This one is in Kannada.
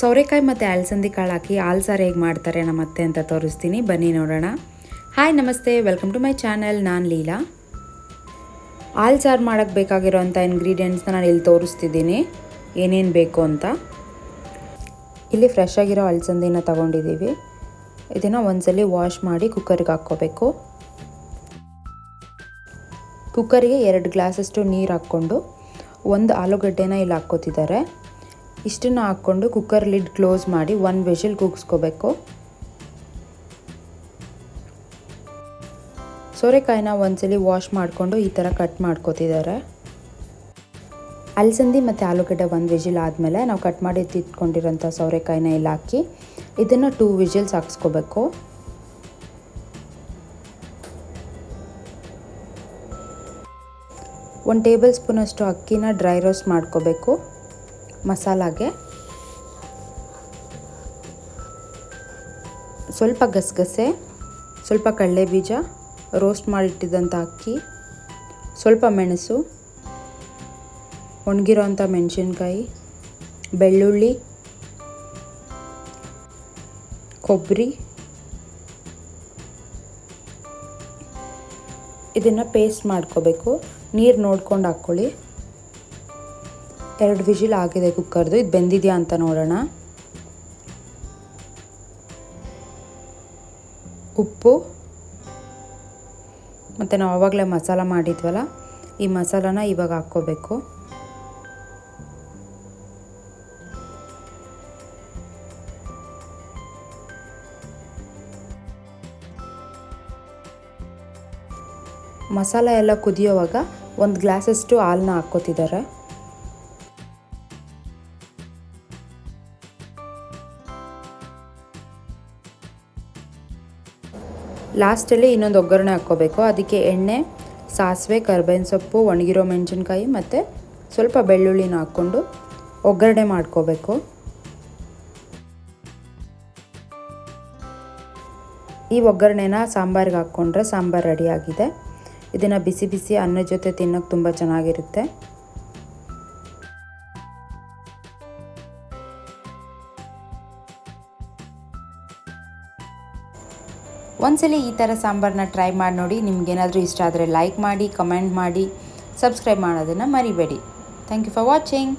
ಸೌರೆಕಾಯಿ ಮತ್ತು ಅಲಸಂದಿ ಕಾಳು ಹಾಕಿ ಹಾಲು ಸಾರು ಹೇಗೆ ಮಾಡ್ತಾರೆ ನಮ್ಮ ಅತ್ತೆ ಅಂತ ತೋರಿಸ್ತೀನಿ, ಬನ್ನಿ ನೋಡೋಣ. ಹಾಯ್ ನಮಸ್ತೆ, ವೆಲ್ಕಮ್ ಟು ಮೈ ಚಾನಲ್. ನಾನು ಲೀಲಾ. ಹಾಲು ಸಾರು ಮಾಡೋಕ್ಕೆ ಬೇಕಾಗಿರೋಂಥ ಇಂಗ್ರೀಡಿಯೆಂಟ್ಸ್ನ ನಾನು ಇಲ್ಲಿ ತೋರಿಸ್ತಿದ್ದೀನಿ, ಏನೇನು ಬೇಕು ಅಂತ. ಇಲ್ಲಿ ಫ್ರೆಶ್ ಆಗಿರೋ ಅಲಸಂದಿನ ತೊಗೊಂಡಿದ್ದೀವಿ. ಇದನ್ನು ಒಂದ್ಸಲಿ ವಾಶ್ ಮಾಡಿ ಕುಕ್ಕರ್ಗೆ ಹಾಕ್ಕೋಬೇಕು. ಕುಕ್ಕರಿಗೆ 2 ಗ್ಲಾಸಷ್ಟು ನೀರು ಹಾಕ್ಕೊಂಡು ಒಂದು ಆಲೂಗಡ್ಡೆನ ಇಲ್ಲಿ ಹಾಕ್ಕೋತಿದ್ದಾರೆ. ಇಷ್ಟನ್ನು ಹಾಕ್ಕೊಂಡು ಕುಕ್ಕರ್ ಲಿಡ್ ಕ್ಲೋಸ್ ಮಾಡಿ 1 ವಿಷಲ್ ಕೂಗಿಸ್ಕೋಬೇಕು. ಸೋರೆಕಾಯಿನ ಒಂದ್ಸಲಿ ವಾಶ್ ಮಾಡಿಕೊಂಡು ಈ ಥರ ಕಟ್ ಮಾಡ್ಕೋತಿದ್ದಾರೆ. ಅಲಸಂದಿ ಮತ್ತು ಆಲೂಗಡ್ಡೆ 1 ವಿಷಲ್ ಆದಮೇಲೆ ನಾವು ಕಟ್ ಮಾಡಿ ಇಟ್ಕೊಂಡಿರೋಂಥ ಸೌರೆಕಾಯಿನ ಇಲ್ಲಿ ಹಾಕಿ ಇದನ್ನು 2 ವಿಷಲ್ಸ್ ಹಾಕ್ಸ್ಕೋಬೇಕು. ಒಂದು ಟೇಬಲ್ ಸ್ಪೂನಷ್ಟು ಅಕ್ಕಿನ ಡ್ರೈ ರೋಸ್ಟ್ ಮಾಡ್ಕೋಬೇಕು. ಮಸಾಲಾಗೆ ಸ್ವಲ್ಪ ಗಸಗಸೆ, ಸ್ವಲ್ಪ ಕಡಲೆಬೀಜ, ರೋಸ್ಟ್ ಮಾಡಿಟ್ಟಿದ್ದಂಥ ಅಕ್ಕಿ, ಸ್ವಲ್ಪ ಮೆಣಸು, ಒಣಗಿರೋಂಥ ಮೆಣಸಿನ್ಕಾಯಿ, ಬೆಳ್ಳುಳ್ಳಿ, ಕೊಬ್ಬರಿ, ಇದನ್ನು ಪೇಸ್ಟ್ ಮಾಡ್ಕೋಬೇಕು. ನೀರು ನೋಡ್ಕೊಂಡು ಹಾಕ್ಕೊಳ್ಳಿ. 2 ವಿಷಲ್ ಆಗಿದೆ ಕುಕ್ಕರ್ದು. ಇದು ಬೆಂದಿದೆಯಾ ಅಂತ ನೋಡೋಣ. ಉಪ್ಪು ಮತ್ತು ನಾವು ಆವಾಗಲೇ ಮಸಾಲ ಮಾಡಿದ್ವಲ್ಲ, ಈ ಮಸಾಲಾನ ಇವಾಗ ಹಾಕ್ಕೋಬೇಕು. ಮಸಾಲ ಎಲ್ಲ ಕುದಿಯೋವಾಗ 1 ಗ್ಲಾಸಷ್ಟು ಹಾಲನ್ನ ಹಾಕ್ಕೋತಿದ್ದಾರೆ. ಲಾಸ್ಟಲ್ಲಿ ಇನ್ನೊಂದು ಒಗ್ಗರಣೆ ಹಾಕ್ಕೋಬೇಕು. ಅದಕ್ಕೆ ಎಣ್ಣೆ, ಸಾಸಿವೆ, ಕರ್ಬೇವಿನ ಸೊಪ್ಪು, ಒಣಗಿರೋ ಮೆಣಸಿನ್ಕಾಯಿ ಮತ್ತು ಸ್ವಲ್ಪ ಬೆಳ್ಳುಳ್ಳಿನ ಹಾಕ್ಕೊಂಡು ಒಗ್ಗರಣೆ ಮಾಡ್ಕೋಬೇಕು. ಈ ಒಗ್ಗರಣೆನ ಸಾಂಬಾರಿಗೆ ಹಾಕ್ಕೊಂಡ್ರೆ ಸಾಂಬಾರು ರೆಡಿಯಾಗಿದೆ. ಇದನ್ನು ಬಿಸಿ ಬಿಸಿ ಅನ್ನದ ಜೊತೆ ತಿನ್ನೋಕ್ಕೆ ತುಂಬ ಚೆನ್ನಾಗಿರುತ್ತೆ. ಒಂದ್ಸಲಿ ಈ ಥರ ಸಾಂಬಾರನ್ನ ಟ್ರೈ ಮಾಡಿ ನೋಡಿ. ನಿಮ್ಗೇನಾದರೂ ಇಷ್ಟ ಆದರೆ ಲೈಕ್ ಮಾಡಿ, ಕಮೆಂಟ್ ಮಾಡಿ, ಸಬ್ಸ್ಕ್ರೈಬ್ ಮಾಡೋದನ್ನು ಮರಿಬೇಡಿ. Thank you for watching.